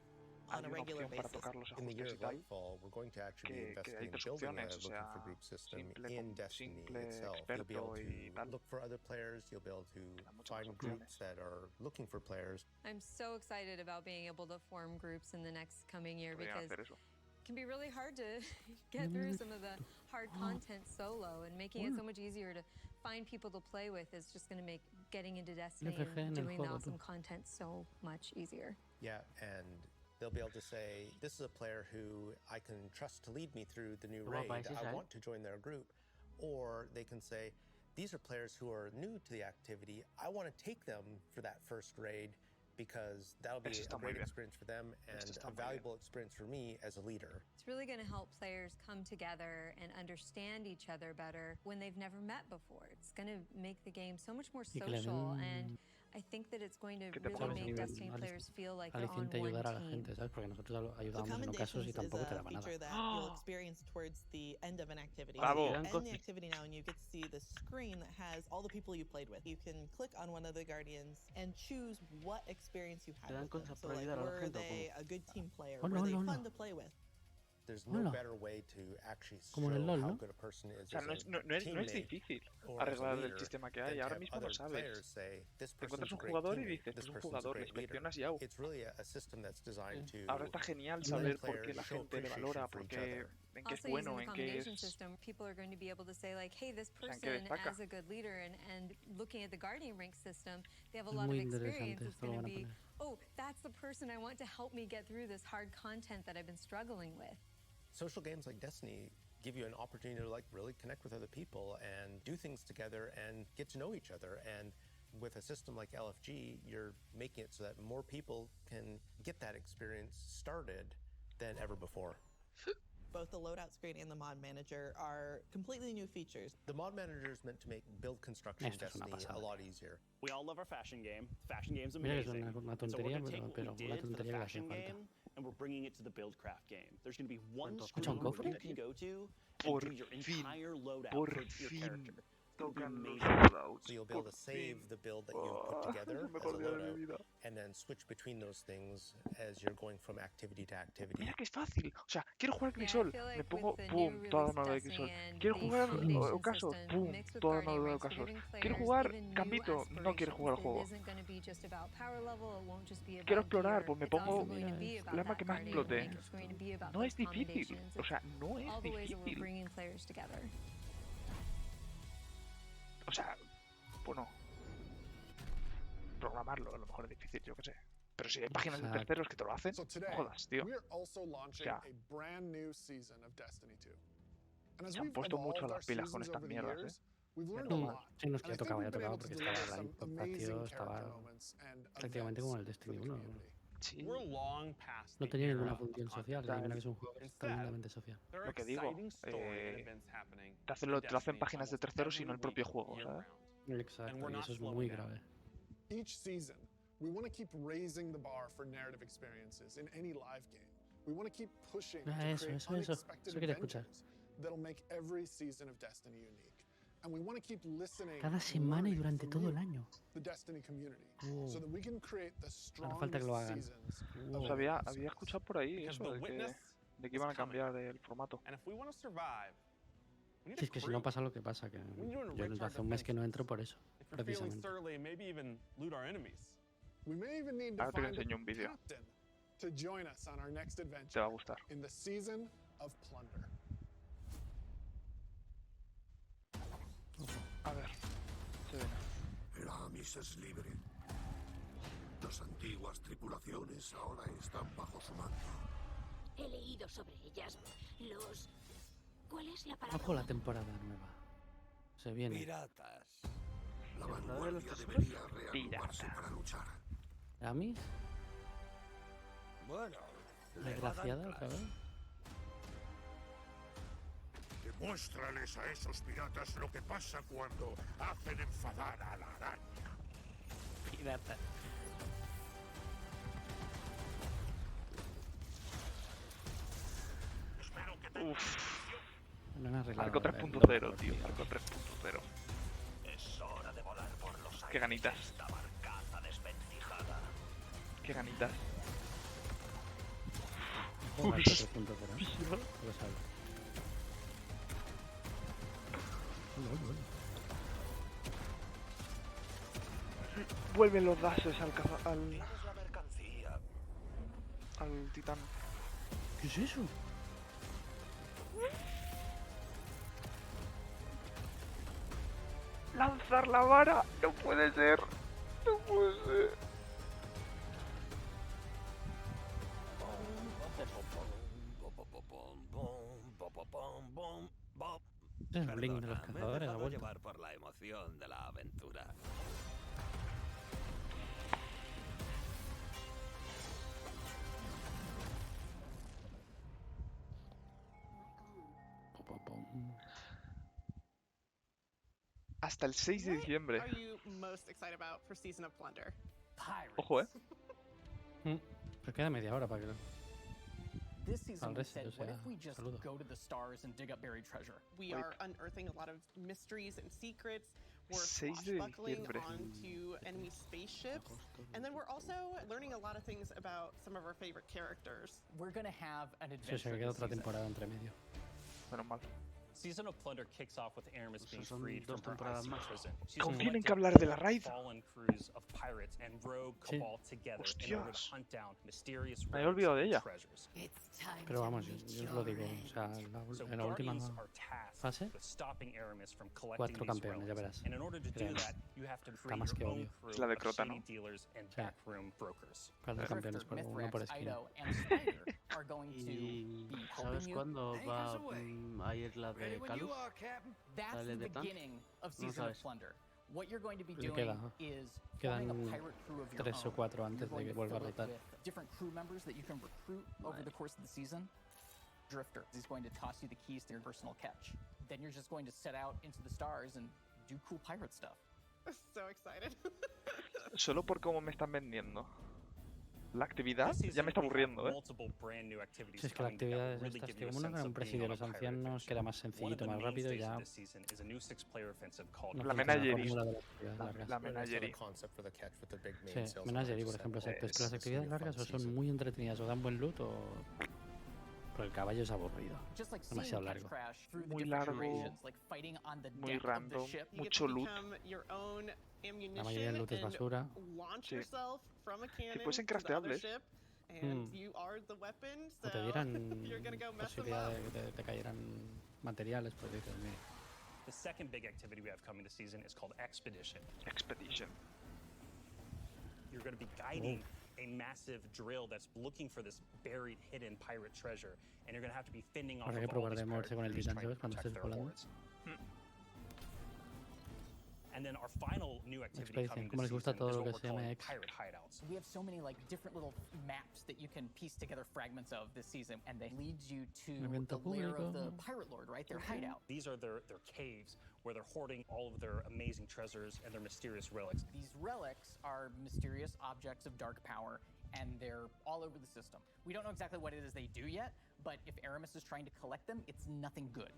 On a regular basis. In the year of Lightfall, we're going to actually be investing in building a looking for group system in Destiny itself. You'll be able to look for other players, you'll be able to find groups that are looking for players. I'm so excited about being able to form groups in the next coming year because it can be really hard to get through some of the hard content solo, and making it so much easier to find people to play with is just going to make getting into Destiny and doing the awesome content so much easier. Yeah, and they'll be able to say, this is a player who I can trust to lead me through the new raid. I want to join their group. Or they can say, these are players who are new to the activity. I want to take them for that first raid because that'll be a great experience for them and a valuable experience for me as a leader. It's really going to help players come together and understand each other better when they've never met before. It's going to make the game so much more social, and I think that it's going to really make Destiny players feel like they're on one ayudar a la team. gente, ¿sabes? Porque nosotros ayudamos en ocasos y tampoco te daba nada. That you'll experience towards the end of an activity. Bravo. You end the activity now, and you get to see the screen that has all the people you played with. You can click on one of the Guardians and choose what experience you had with them. So, like, were they a good team player? Were they fun to play with? There's no better way to actually show how good a person is. O sea, no es difícil arreglar el sistema que hay, ahora mismo lo sabes. Te encuentras un jugador y dices, es un jugador, le inspeccionas y ahora está genial saber por qué la gente le valora, por qué, en qué es bueno, en qué es... People are going to be able to say like, hey, this person as a good leader, and looking at the Guardian rank system, they have a lot of experience. It's going to be, oh, that's the person I want to help me get through this hard content that I've been struggling with. Social games like Destiny give you an opportunity to like really connect with other people and do things together and get to know each other. And with a system like LFG, you're making it so that more people can get that experience started than ever before. Both the loadout screen and the mod manager are completely new features. The mod manager is meant to make build construction in Destiny a lot easier. We all love our fashion game. Fashion game's amazing. So we're going to take what we did for the fashion game and we're bringing it to the build craft game. There's going to be one screen you can go to and do your entire loadout for your character. So you'll be able to save the build that you put together as a loadout and then switch between those things as you're going from activity to activity. Mira que es fácil. O sea, quiero jugar Crisol, me pongo, pum, toda la armadura de Crisol. Quiero jugar Ocaso, pum, toda la armadura de Ocaso. Quiero jugar Gambito, no quiero jugar el juego. Quiero explorar, pues me pongo el arma que más explote. No es difícil. O sea, no es difícil. O sea, bueno, programarlo a lo mejor es difícil, yo qué sé. Pero si hay páginas de terceros que te lo hacen, jodas, tío. O sea, se han puesto mucho las pilas con estas mierdas, We've learned a lot. Sí, no es que and ya I think we've been tocaba able to porque deliver estaba la some importación, amazing estaba character moments and prácticamente como el events for Destiny the 1. community. Sí. We're long past No the tenía ninguna era función of social, content. y mira que es un juego que es Instead, tremendamente social. there are Lo que digo, exciting stories and events happening te in lo hacen Destiny páginas de almost terceros y no every el propio week, juego, year ¿sabes? round. Exacto, we're y not eso es slowing muy down. grave. Each season, we want to keep raising the bar for narrative experiences in any live game. We want to keep pushing to create unexpected adventures that'll make every season of Destiny unique. And we want to keep listening Cada and semana y learning durante from todo you, el año. the Destiny community, Wow. so that we can create the Ahora falta que strongest lo hagan. seasons Pues of había the series. escuchado por ahí Because eso, the de witness que iban a is coming. cambiar el formato. And if we want to survive, we need Si a es que si crew. no pasa lo que pasa, que We need to yo enrich our hace un mes que no entro defenses. por eso, If we're feeling precisamente. surly, maybe even loot our enemies. We may even need to Ahora te find enseño a un vídeo. captain to join us on our next Te adventure va a gustar. in the season of plunder. A ver. Se ve. El Amis es libre. Las antiguas tripulaciones ahora están bajo su mando. He leído sobre ellas. ¿Cuál es la palabra? Ojo la temporada nueva. Se viene. Piratas. La vanguardia debería reagruparse para luchar. ¿Amis? Bueno, ¿Desgraciada otra vez? Demuéstrales a esos piratas lo que pasa cuando hacen enfadar a la araña. Pirata. No han arreglado. Arco 3.0, tío. Arco 3.0. Es hora de volar por los aires. Qué ganitas. Esta barcaza desvencijada. Qué ganitas. Arco 3.0. Lo sabes. Vuelven los dases al titán. ¿Qué es eso? ¡Lanzar la vara! ¡No puede ser! ¡No puede ser! Es el link de los cazadores, la vuelta. Llevar por la emoción de la aventura. Hasta el 6 de diciembre. What are you most excited about for Season of Plunder? Ojo, Pero queda media hora para que... This season Al we resto, said, o sea, what if we just saludo. go to the stars and dig up buried treasure? We are unearthing a lot of mysteries and secrets. We're 6 de swashbuckling diciembre. onto enemy spaceships. And then we're also learning a lot of things about some of our favorite characters. We're gonna have an Sí, se adventure queda this otra season. temporada entre medio. Menos mal. Season of Plunder kicks off with Aramis being son freed dos from her temporadas icy más. prison. She's ¿Cómo collected tienen que hablar de la raid? fallen crews of pirates and rogue Sí. cabal together in order to Hostias. hunt down mysterious Me había olvidado de relics ella. and treasures. Pero vamos, yo os lo digo, o sea, So en la última Guardians are tasked fase, with stopping Aramis from collecting 4 these campeones, ya relics. verás. And in order to do Créeme. that, you have to Está free más que your own obvio. crew Es la de of Crota, shady ¿no? dealers and Sí. backroom brokers. Par de campeones por uno por esquina. Ido, and Spider are going to ¿Y be sabes helping you. cuándo va a ir la de Calus? That's ¿Sale the de tanto? beginning of No Season of sabes. Plunder. What you're going to be Le doing queda, is quedan forming a pirate crew of your 3 o own. 4 You're antes de going que to vuelva a fill it rotar. with different crew members that you can recruit over the course of the season. Drifter is going to toss you the keys to your personal catch. Then you're just going to set out into the stars and do cool pirate stuff. So excited. Solo por cómo me están vendiendo la actividad, This ya me está season, we have aburriendo, multiple brand new activities Si es que la coming together actividad es really esta, give que you a como una sense era un of being presidio de on a los pirate ancianos, adventure. que era más One of sencillito, the más rápido, mainstays ya of this season is a new 6-player offensive called no La funciona la menagerie. fórmula de las actividades largas. La menagerie. concept for the catch with the big main Sí, sales menagerie, por launch ejemplo, set. es que las It's actividades gonna be a largas fun o son season. muy entretenidas o dan buen loot o... Pero el caballo es aburrido. Just like seeing Demasiado Catch largo. Crash through the Muy different largo, iterations, like fighting on the muy deck of the random, ship. You get mucho to loot. become your own La mayoría ammunition del loot es and basura. launch Sí. yourself from a cannon fuesen to the other crafteables. ship, and you are the weapon. O te So dieran you're gonna go mess them posibilidad up. de que te cayeran materiales, pues dices, mira. The second big activity we have coming this season is called Expedition. Expedition. You're going to be guiding a massive drill that's looking for this buried, hidden pirate treasure, and you're going to have to be fending off Habrá que of all probar these de moverse pirate con el crews titán, trying to ¿sabes? Cuando protect estés their volando. hoards. And then our final new activity coming this season is what we're calling pirate hideouts. We have so many like different little maps that you can piece together fragments of this season, and they lead you to the lair of the pirate lord, right? Their hideout. These are their caves where they're hoarding all of their amazing treasures and their mysterious relics. These relics are mysterious objects of dark power, and they're all over the system. We don't know exactly what it is they do yet, but if Aramis is trying to collect them, it's nothing good.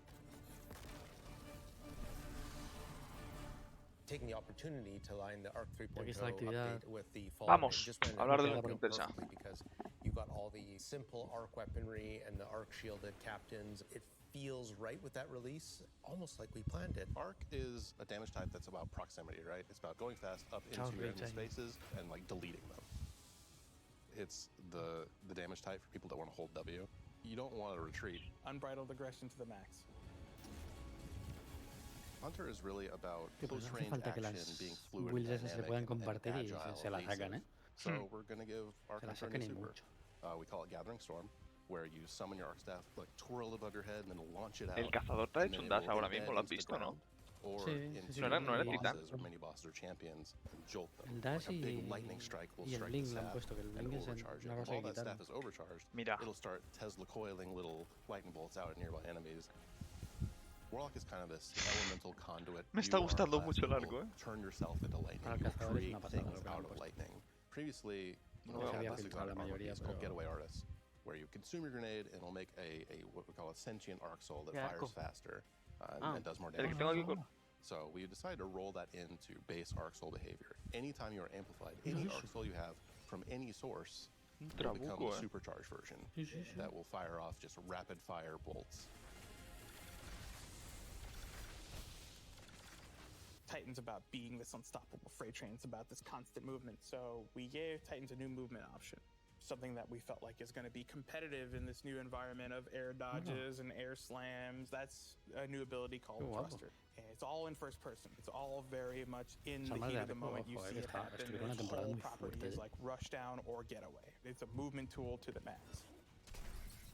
Taking the opportunity to line the Arc 3.0 update with the fall. Vamos, hablar de lo que me interesa. Because you got all the simple Arc weaponry and the Arc shielded captains. It feels right with that release, almost like we planned it. Arc is a damage type that's about proximity, right? It's about going fast up into enemy spaces and like deleting them. It's the damage type for people that want to hold W. You don't want to retreat. Unbridled aggression to the max. Hunter is really about close hace range falta que action, las being fluid, builds esas se puedan and compartir y agile, se la sacan, So we're going to give Arc Se la Hunter a sacan new y super. mucho. We call it Gathering Storm, where you summon your Arc Staff, like twirl it above your head, and then launch it out. El cazador trae un dash ahora mismo, ¿lo has visto, no? Or into no era titán. bosses or mini bosses or champions and jolt them. El dash Like a big lightning strike will y el strike link the le han staff puesto, que el and link es overcharge it. una If cosa all que that quitaron. staff is overcharged, Mira. it'll start Tesla coiling little lightning bolts out at nearby enemies. Warlock is kind of this elemental conduit. Me está gustando mucho el arco, Turn yourself into lightning. You create things out of lightning. Previously, you know, we had this exotic armor piece called Getaway Artist, where you consume your grenade and it'll make a what we call a sentient arc soul that fires faster and does more damage. So we decided to roll that into base arc soul behavior. Anytime you are amplified, any arc soul you have from any source will become a supercharged version that will fire off just rapid fire bolts. Titan's about being this unstoppable freight train. It's about this constant movement. So we gave Titans a new movement option, something that we felt like is going to be competitive in this new environment of air dodges and air slams. That's a new ability called Thruster. And it's all in first person. It's all very much in the heat of the moment. You see it happen. Its whole property is like rush down or get away. It's a movement tool to the max.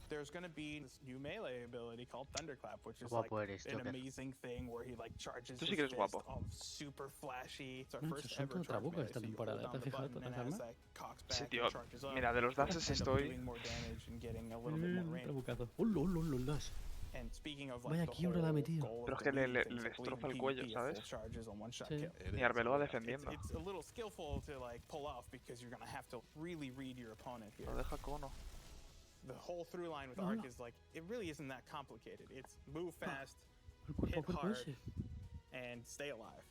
There's going to be this new melee ability called Thunderclap, which is like an amazing thing where he like charges his fist off super flashy. It's our first ever charge melee, so you hold down the button and as that cocks back and charges up, mira, de los dashes estoy... doing more damage and getting a little bit more range. And speaking of like the whole goal pero es que le destroza el cuello, ¿sabes? Y Arbeloa defendiendo. It's a little skillful to like pull off because you're going to have to really read your opponent here. Lo deja cono. The whole through line with Arc is like, it really isn't that complicated. It's move fast, hit hard, and stay alive.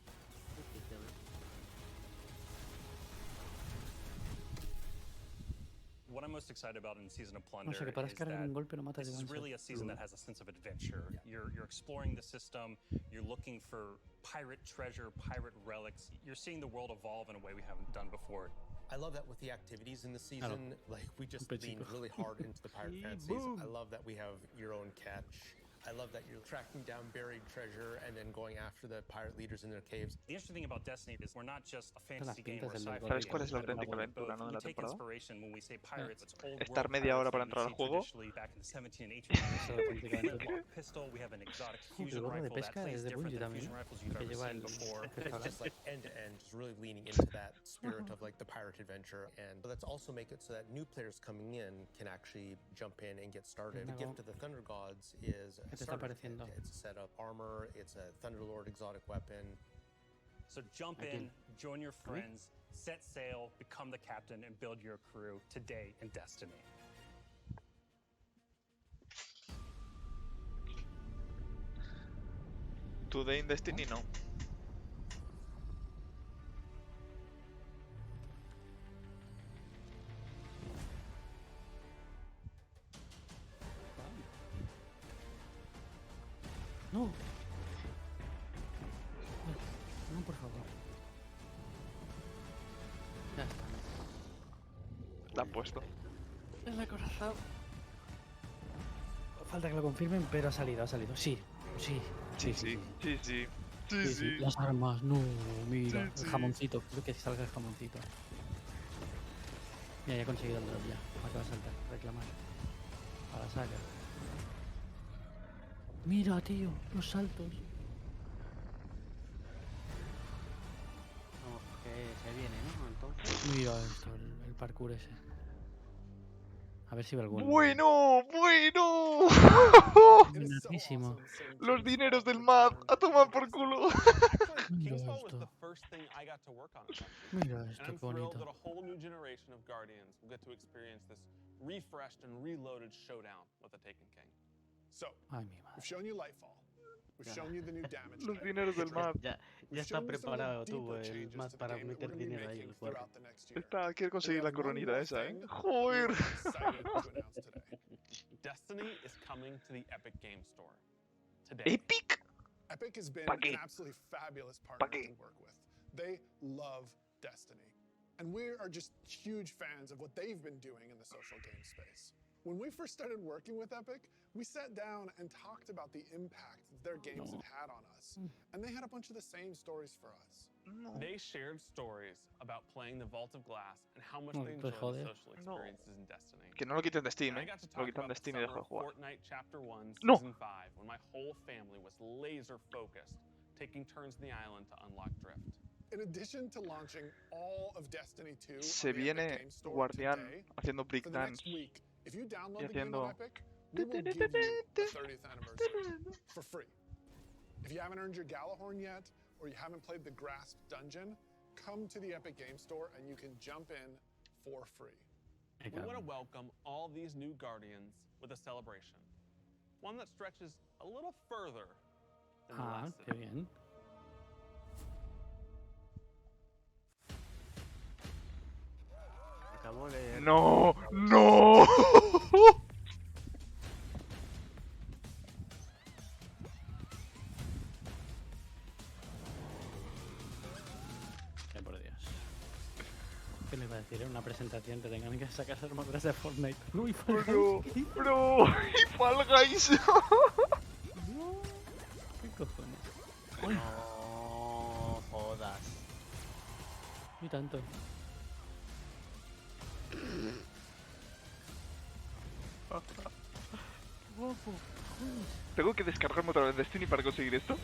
What I'm most excited about in Season of Plunder O sea, que paras is cargar un golpe, lo that matas this de is one really a season that has a sense of adventure. You're exploring the system, you're looking for pirate treasure, pirate relics. You're seeing the world evolve in a way we haven't done before. I love that with the activities in the season, like we just leaned really hard into the pirate fancies. I love that we have your own catch. I love that you're tracking down buried treasure and then going after the pirate leaders in their caves. The interesting thing about Destiny is we're not just a fantasy game or sci-fi ¿Sabes game. cuál es la auténtica aventura, no, de la We take temporada? inspiration when we say pirates, it's old Estar world media hora pirates para that entrar al we see juego. traditionally back in the 17 and 1800s. We have a warp pistol, we have an exotic fusion rifle that plays different than fusion rifles you've ever seen before. It's just like end to end, just really leaning into that spirit of like the pirate adventure. And let's also make it so that new players coming in can actually jump in and get started. The gift of the Thunder Gods is a starter kit. It's a set of armor, it's a Thunderlord exotic weapon. So jump in, join your friends, set sail, become the captain, and build your crew today in Destiny. Today in Destiny no. No. No, por favor. Ya está. La han puesto. Es la corazón. Falta que lo confirmen, pero ha salido, Sí. Sí. Las armas, no, mira. Sí. El jamoncito, creo que salga el jamoncito. Mira, ya he conseguido el drop ya. Acaba de saltar, reclamar. A la saga. Mira, tío, los saltos. Se viene, ¿no? Entonces. Mira esto, el parkour ese. A ver si ve alguno. ¡Bueno! ¡Bueno! Buenísimo. Los dineros del MAD a tomar por culo. Mira esto. Mira esto, qué bonito. Ay, mi madre. Los dineros del MAD. Ya está preparado tú, el MAD, para meter dinero ahí en el cuerpo. Quiere conseguir la coronita esa, ¿eh? ¡Joder! Destiny is coming to the Epic Game Store today. ¿Epic? Epic has been an absolutely fabulous partner to work with. They love Destiny. And we are just huge fans of what they've been doing in the social game space. When we first started working with Epic, we sat down and talked about the impact that their games had on us. And they had a bunch of the same stories for us. They shared stories about playing the Vault of Glass and how much they enjoyed the social experiences in Destiny. Que no lo quiten de Steam, Lo quitan de Steam y dejo de jugar. Fortnite Chapter 1, No. Season 5, when my whole family was laser focused, taking turns in the island to unlock Drift. In addition to launching all of Destiny 2 Se on the viene Epic Game Store Guardián today, haciendo for Brick the Dance. next week, if you download Y the game haciendo... on Epic, we will give you the 30th anniversary for free. If you haven't earned your Galahorn yet, or you haven't played the Grasp Dungeon, come to the Epic Game Store and you can jump in for free. We want to welcome all these new Guardians with a celebration. One that stretches a little further than the last Qué bien. Acabó de... ¡No! ¡No! Ay, por Dios. ¿Qué le iba a decir? En una presentación te tengan que sacar las armaduras de Fortnite. ¡Uy, Fall Guys! ¡Bro! ¡Y Fall Guys! ¿Qué cojones? No jodas. Ni tanto. Guapo. ¿Tengo que descargarme otra vez Destiny para conseguir esto? What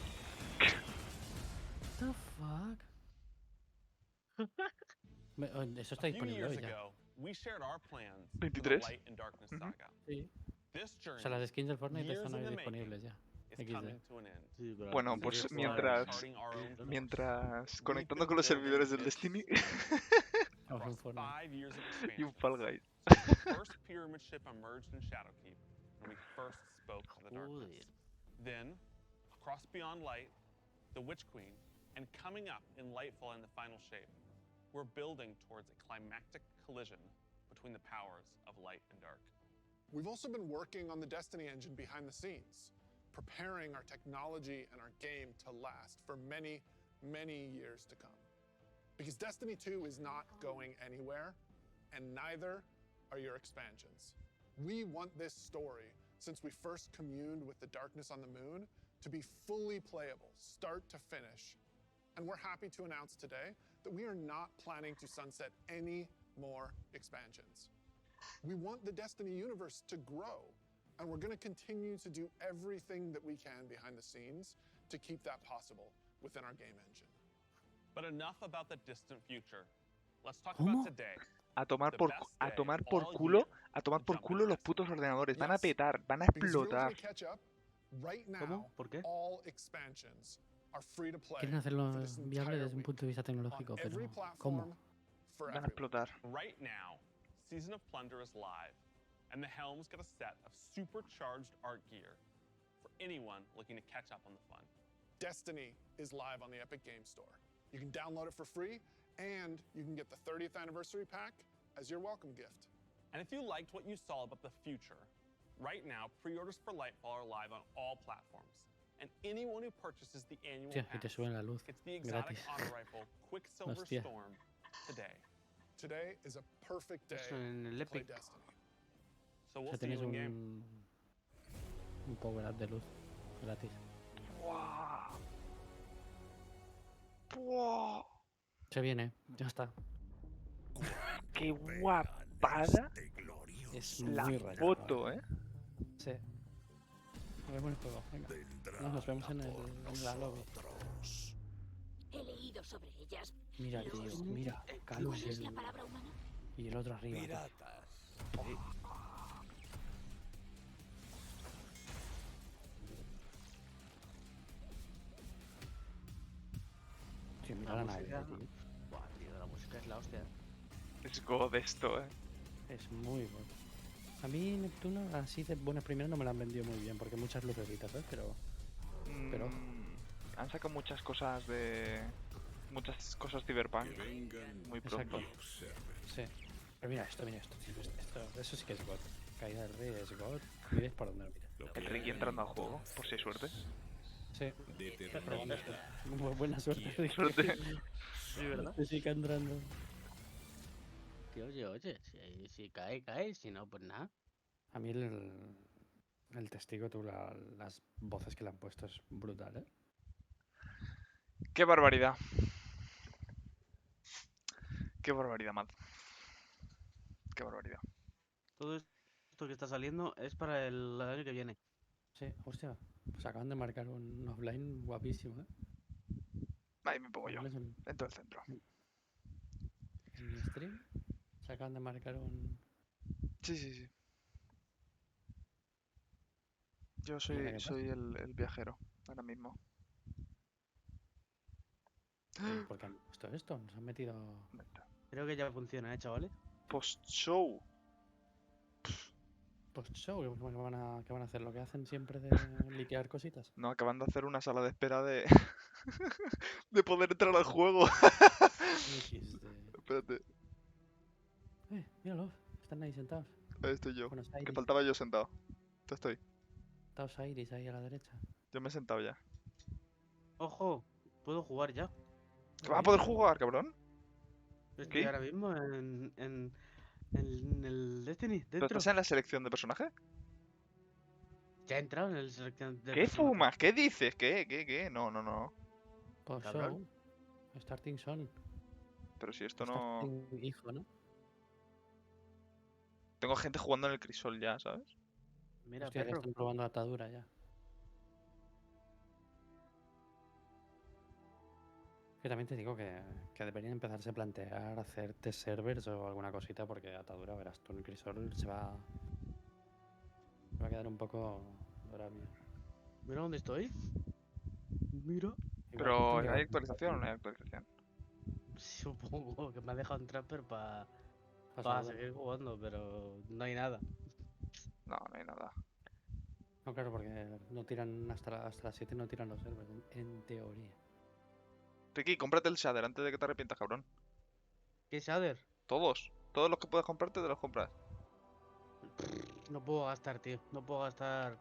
the fuck? Eso está disponible hoy ya. 23. Sí. O sea, las skins del Fortnite están hoy disponibles ya. XD. Bueno, pues mientras conectando con los servidores del Destiny y un Fall Guys. First pyramid ship emerged in Shadowkeep when we first spoke to the darkness. Then, across beyond light, the Witch Queen, and coming up in Lightfall in the final shape, we're building towards a climactic collision between the powers of light and dark. We've also been working on the Destiny engine behind the scenes, preparing our technology and our game to last for many, many years to come. Because Destiny 2 is not going anywhere, and neither are your expansions. We want this story, since we first communed with the darkness on the moon, to be fully playable, start to finish. And we're happy to announce today that we are not planning to sunset any more expansions. We want the Destiny universe to grow, and we're going to continue to do everything that we can behind the scenes to keep that possible within our game engine. But enough about the distant future. Let's talk about today. A tomar por culo los putos ordenadores. Van a petar, van a explotar. ¿Cómo? ¿Por qué? Quieren hacerlo viable desde un punto de vista tecnológico, pero ¿cómo? Van a explotar. Right now, Season of Plunder is live, and the Helms get a set of supercharged art gear for anyone looking to catch up on the fun. Destiny is live on the Epic Game Store. You can download it for free, and you can get the 30th anniversary pack as your welcome gift. And if you liked what you saw about the future, right now, pre-orders for Lightfall are live on all platforms. And anyone who purchases the annual pass gets the exotic auto rifle Quicksilver Storm today. Today is a perfect day to play Destiny. So we'll see you in game. Un power up de luz gratis. Wow. Wow. Se viene, ya está. Qué guapada es la muy rara. foto, ¿eh? Sí. Nos vemos en el juego, venga. Nos vemos en la lobby. He leído sobre ellas. Mira, tío, mira. ¿Cuál es la palabra humana? Y el otro arriba. Piratas. Tío, mira la nave, tío. Buah, tío, la música es la hostia. Es God esto, Es muy bueno. A mí Neptuno así de buenas primeras no me la han vendido muy bien, porque muchas lucecitas, ¿sabes? Pero han sacado muchas cosas de... Muchas cosas cyberpunk. Muy pronto. Sí. Pero mira esto, tío. Eso sí que es God. Caída del rey es God. Mires por donde lo mires. El Ricky entrando al juego, por si hay suerte. Sí. Buena suerte, Ricky. Suerte. Sí, ¿verdad? Sí que entrando. Tío, oye, si cae, cae. Si no, pues nada. A mí el testigo, tú, las voces que le han puesto es brutal, ¿eh? ¡Qué barbaridad! ¡Qué barbaridad, Matt! ¡Qué barbaridad! Todo esto que está saliendo es para el año que viene. Sí, hostia. Pues acaban de marcar un offline guapísimo, ¿eh? Ahí me pongo yo, dentro del centro. En mi stream se acaban de marcar un... Sí. Yo soy el viajero, ahora mismo. ¿Por qué han puesto esto? Nos han metido... Creo que ya funciona, chavales? Post-show. Post-show, ¿qué van a hacer? ¿Lo que hacen siempre de liquear cositas? No, acaban de hacer una sala de espera de... de poder entrar al juego. Espérate. Míralo, están ahí sentados. Ahí estoy yo. Buenos Que Aires. faltaba yo sentado. Ya estoy. Estados Aires ahí a la derecha. Yo me he sentado ya. ¡Ojo! ¿Puedo jugar ya? ¿Que vas a poder jugar, cabrón? Estoy ¿Qué? ahora mismo en el Destiny, ¿Pero dentro. estás en la selección de personaje? Ya he entrado en el selección de ¿Qué personaje. fumas? ¿Qué dices? ¿Qué? No. Post-show. Starting Son. Pero si esto no... Starting hijo, ¿no? Tengo gente jugando en el crisol ya, ¿sabes? Mira, hostia, perro. están probando atadura ya. Que también te digo que deberían empezarse a plantear hacer test servers o alguna cosita, porque atadura, verás tú, el crisol se va a quedar un poco dorado. Mira dónde estoy. Mira. Pero ¿hay actualización o no hay actualización? Supongo que me ha dejado entrar, pero para saludar. seguir jugando, pero no hay nada. No hay nada. No, claro, porque no tiran hasta las 7 no tiran los servers, en teoría. Ricky, cómprate el shader antes de que te arrepientas, cabrón. ¿Qué shader? Todos los que puedas comprarte te los compras. No puedo gastar, tío. No puedo gastar.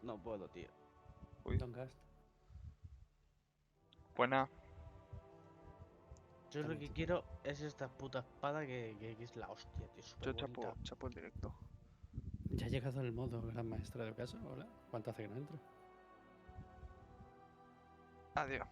No puedo, tío. Uy. Don't gast. Pues nada. Yo lo que quiero es esta puta espada que es la hostia, tío. Yo chapo el directo. Ya ha llegado el modo gran maestra de ocaso, hola. ¿Cuánto hace que no entro? Adiós.